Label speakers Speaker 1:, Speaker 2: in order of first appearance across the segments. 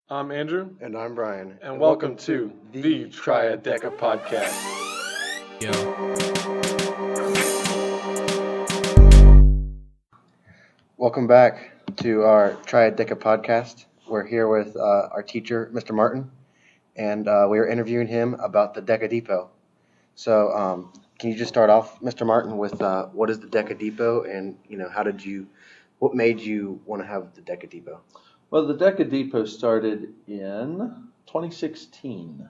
Speaker 1: I'm Andrew,
Speaker 2: And I'm Brian.
Speaker 1: and welcome to the Triad Deca podcast.
Speaker 2: Welcome back to our Triad Deca podcast. We're here with our teacher, Mr. Martin, and we are interviewing him about the Deca Depot. So, can you just start off, Mr. Martin, with what is the Deca Depot, and what made you want to have the Deca Depot?
Speaker 3: Well, the Deca Depot started in 2016.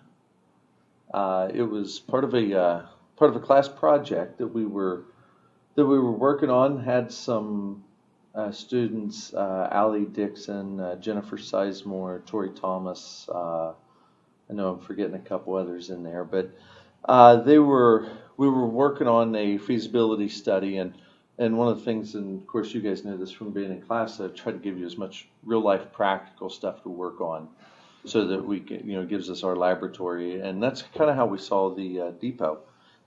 Speaker 3: It was part of a class project that we were working on. Had some students, Allie Dixon, Jennifer Sizemore, Tori Thomas. I know I'm forgetting a couple others in there, but we were working on a feasibility study, and one of the things, and of course you guys know this from being in class, I try to give you as much real life practical stuff to work on so that we can, it gives us our laboratory. And that's kind of how we saw the depot.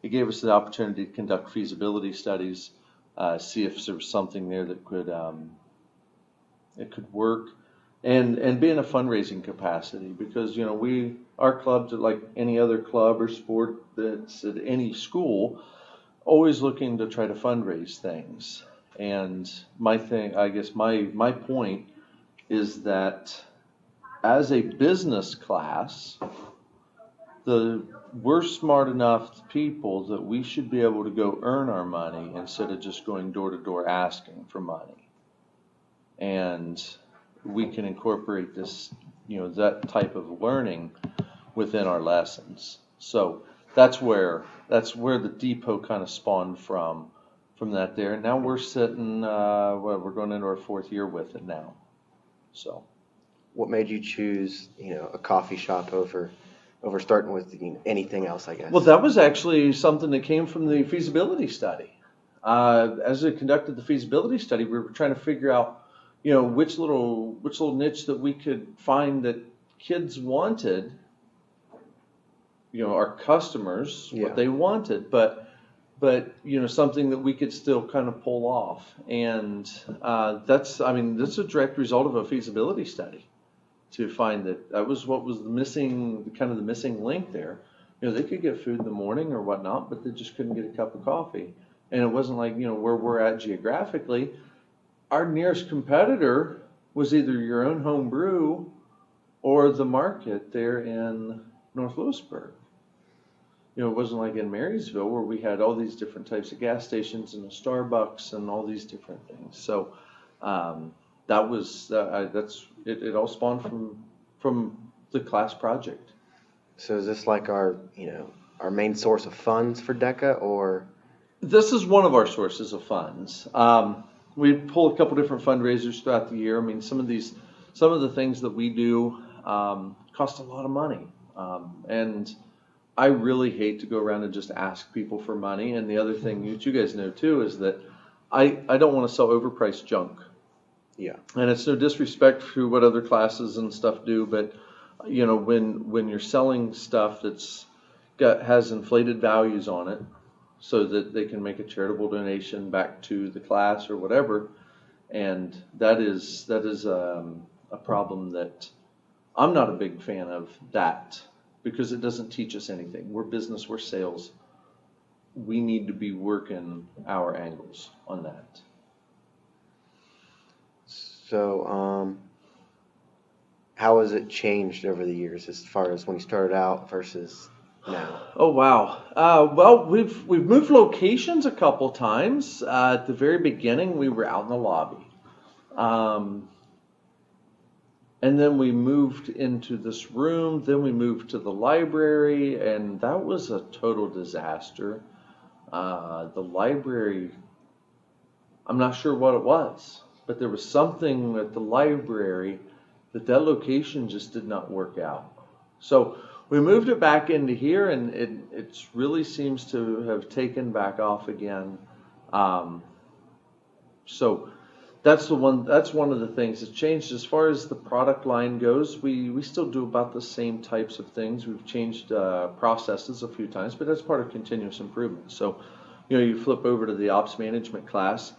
Speaker 3: It gave us the opportunity to conduct feasibility studies, see if there was something there that could work, and be in a fundraising capacity, because our clubs are like any other club or sport that's at any school, always looking to try to fundraise things. And my point is that as a business class, we're smart enough people that we should be able to go earn our money instead of just going door to door asking for money. And we can incorporate this, that type of learning within our lessons. So that's where the depot kind of spawned from that there. And now we're sitting, we're going into our fourth year with it now. So,
Speaker 2: what made you choose, a coffee shop over starting with anything else, I guess?
Speaker 3: Well, that was actually something that came from the feasibility study. As we conducted the feasibility study, we were trying to figure out, which little niche that we could find that kids wanted. Our customers, what they wanted, but something that we could still kind of pull off. And that's a direct result of a feasibility study to find that was what was the missing link there. They could get food in the morning or whatnot, but they just couldn't get a cup of coffee. And it wasn't like, where we're at geographically, our nearest competitor was either your own home brew or the market there in North Lewisburg. It wasn't like in Marysville where we had all these different types of gas stations and a Starbucks and all these different things. So that was it all spawned from the class project.
Speaker 2: So is this like our main source of funds for Deca, or?
Speaker 3: This is one of our sources of funds. We pull a couple different fundraisers throughout the year. Some of the things that we do cost a lot of money, and I really hate to go around and just ask people for money. And the other thing that you guys know too is that I don't want to sell overpriced junk.
Speaker 2: Yeah.
Speaker 3: And it's no disrespect to what other classes and stuff do, but when you're selling stuff has inflated values on it, so that they can make a charitable donation back to the class or whatever, and that is a problem that I'm not a big fan of, that because it doesn't teach us anything. We're business, we're sales. We need to be working our angles on that.
Speaker 2: So, how has it changed over the years as far as when you started out versus now?
Speaker 3: Oh wow! Well, we've moved locations a couple times. At the very beginning, we were out in the lobby, and then we moved into this room. Then we moved to the library, and that was a total disaster. The library, I'm not sure what it was, but there was something at the library that location just did not work out. So we moved it back into here, and it really seems to have taken back off again. So that's one of the things that's changed. As far as the product line goes, we still do about the same types of things. We've changed processes a few times, but that's part of continuous improvement. So you flip over to the ops management class,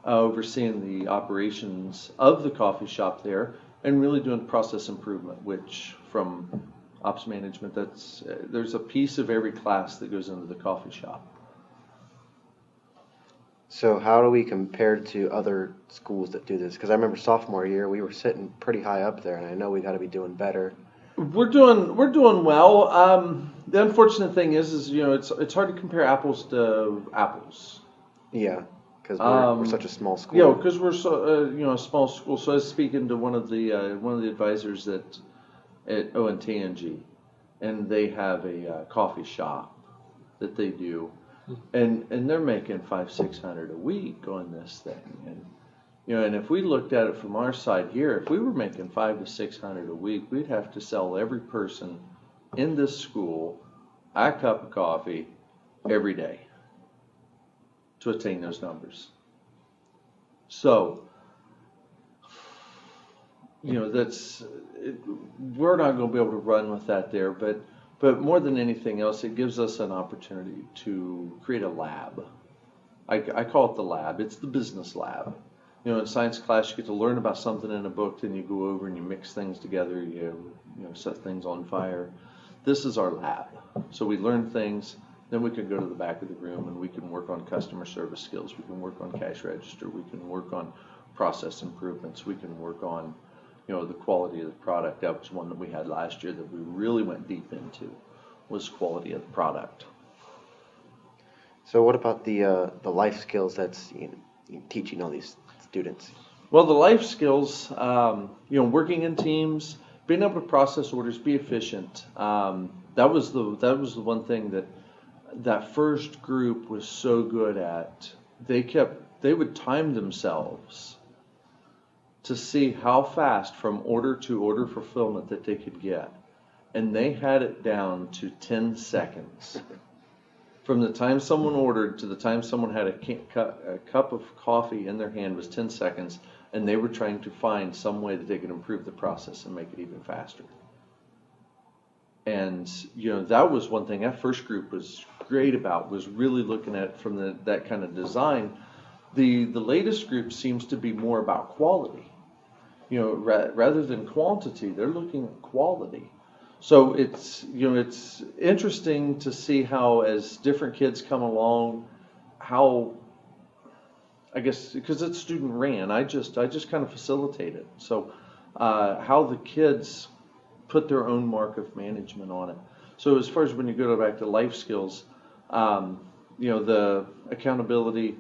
Speaker 3: overseeing the operations of the coffee shop there. and really doing process improvement, which from ops management, there's a piece of every class that goes into the coffee shop.
Speaker 2: So how do we compare to other schools that do this? Because I remember sophomore year, we were sitting pretty high up there, and I know we got to be doing better.
Speaker 3: We're doing well. The unfortunate thing is it's hard to compare apples to apples.
Speaker 2: Yeah, because we're such a small school.
Speaker 3: Yeah, because we're a small school. So I was speaking to one of the advisors at ONTNG, and they have a coffee shop that they do, and they're making $500-600 a week on this thing, and if we looked at it from our side here, if we were making $500-600 a week, we'd have to sell every person in this school a cup of coffee every day to attain those numbers. So, we're not going to be able to run with that there, but more than anything else, it gives us an opportunity to create a lab. I call it the lab. It's the business lab. In science class, you get to learn about something in a book, then you go over and you mix things together, you set things on fire. This is our lab. So we learn things, then we can go to the back of the room and we can work on customer service skills. We can work on cash register. We can work on process improvements. We can work on, the quality of the product. That was one that we had last year that we really went deep into, was quality of the product.
Speaker 2: So what about the life skills that's teaching all these students?
Speaker 3: Well, the life skills, working in teams, being able to process orders, be efficient. That was the one thing that first group was so good at. They would time themselves to see how fast from order to order fulfillment that they could get. And they had it down to 10 seconds. From the time someone ordered to the time someone had a cup of coffee in their hand was 10 seconds, and they were trying to find some way that they could improve the process and make it even faster. And, that was one thing that first group was great about, was really looking at it from that kind of design. The latest group seems to be more about quality. Rather than quantity, they're looking at quality. So it's interesting to see how, as different kids come along, how, I guess, because it's student ran, I just kind of facilitate it. So how the kids put their own mark of management on it. So as far as when you go back to life skills, the accountability,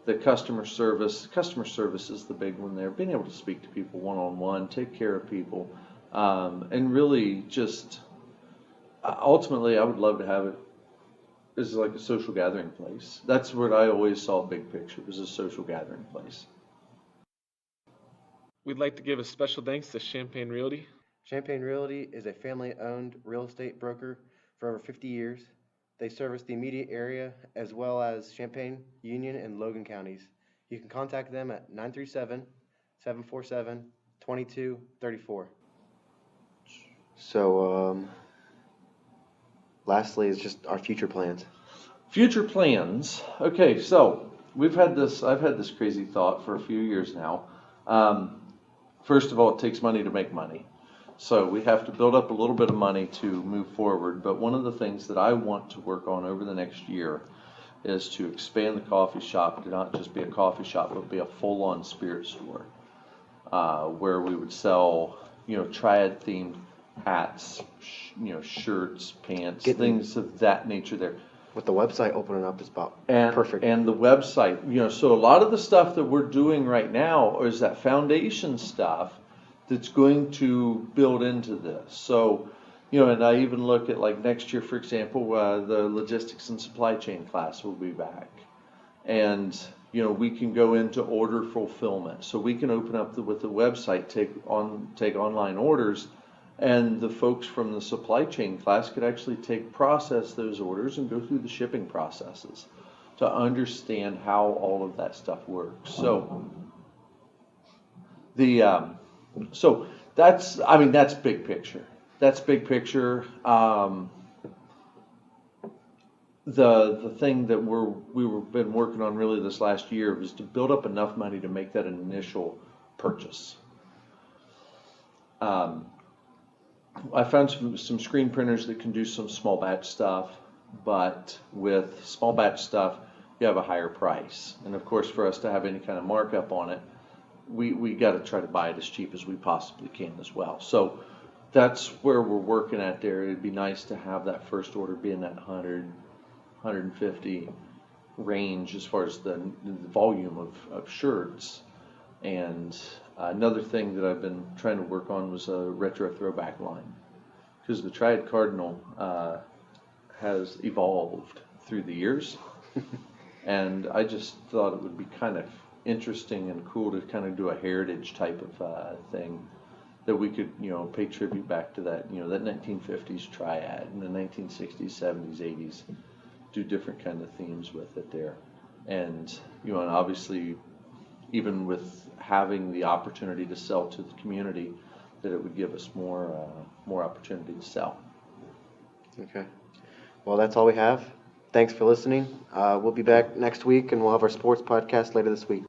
Speaker 3: the customer service is the big one there. Being able to speak to people one-on-one, take care of people. And really just, ultimately, I would love to have it as like a social gathering place. That's what I always saw big picture, was a social gathering place.
Speaker 1: We'd like to give a special thanks to Champaign Realty.
Speaker 2: Champaign Realty is a family-owned real estate broker for over 50 years. They service the immediate area as well as Champaign, Union, and Logan counties. You can contact them at 937-747-2234. So, lastly is just our future plans.
Speaker 3: Future plans. Okay, so I've had this crazy thought for a few years now. First of all, it takes money to make money. So we have to build up a little bit of money to move forward. But one of the things that I want to work on over the next year is to expand the coffee shop to not just be a coffee shop, but be a full-on spirit store, where we would sell, Triad themed hats, shirts, pants, things of that nature there.
Speaker 2: With the website opening up is about perfect.
Speaker 3: And the website, so a lot of the stuff that we're doing right now is that foundation stuff that's going to build into this. So, and I even look at like next year, for example, the logistics and supply chain class will be back. And, we can go into order fulfillment. So we can open up with the website, take online orders, and the folks from the supply chain class could actually process those orders and go through the shipping processes to understand how all of that stuff works. So that's big picture. That's big picture. The thing that we've been working on really this last year was to build up enough money to make that initial purchase. I found some screen printers that can do some small batch stuff, but with small batch stuff, you have a higher price. And of course, for us to have any kind of markup on it, we got to try to buy it as cheap as we possibly can as well. So that's where we're working at there. It'd be nice to have that first order be in that 100, 150 range as far as the volume of shirts. And another thing that I've been trying to work on was a retro throwback line, because the Triad Cardinal has evolved through the years. And I just thought it would be kind of interesting and cool to kind of do a heritage type of thing that we could, pay tribute back to that, that 1950s Triad and the 1960s, 70s, 80s, do different kind of themes with it there. And, and obviously, even with having the opportunity to sell to the community, that it would give us more opportunity to sell.
Speaker 2: Okay. Well, that's all we have. Thanks for listening. We'll be back next week, and we'll have our sports podcast later this week.